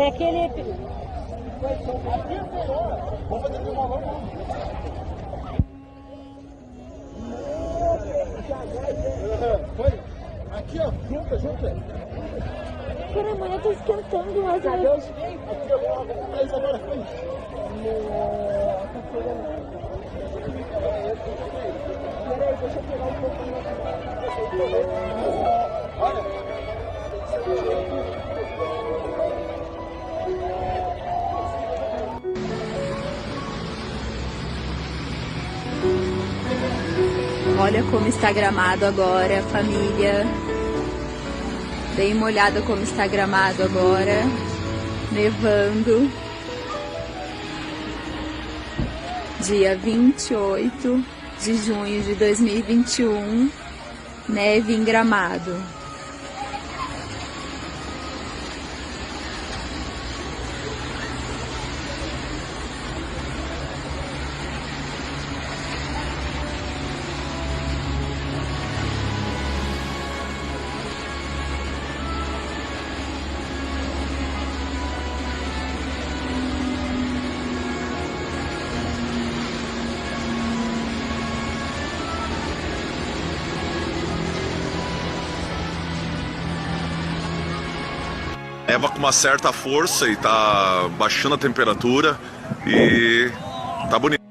É aquele... Vamos fazer de uma vamos. Foi. Aqui, ó. Junta. Cara, amanhã eu tô esquentando mais ou menos. Aqui, ó. Vamos isso agora. Foi. Peraí, deixa eu pegar um pouquinho. Olha. Olha como está gramado agora, família. Dei uma olhada como está gramado agora. Nevando. Dia 28 de junho de 2021. Neve em Gramado. Neva com uma certa força e tá baixando a temperatura e tá bonito.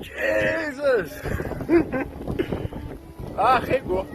Jesus! Arregou!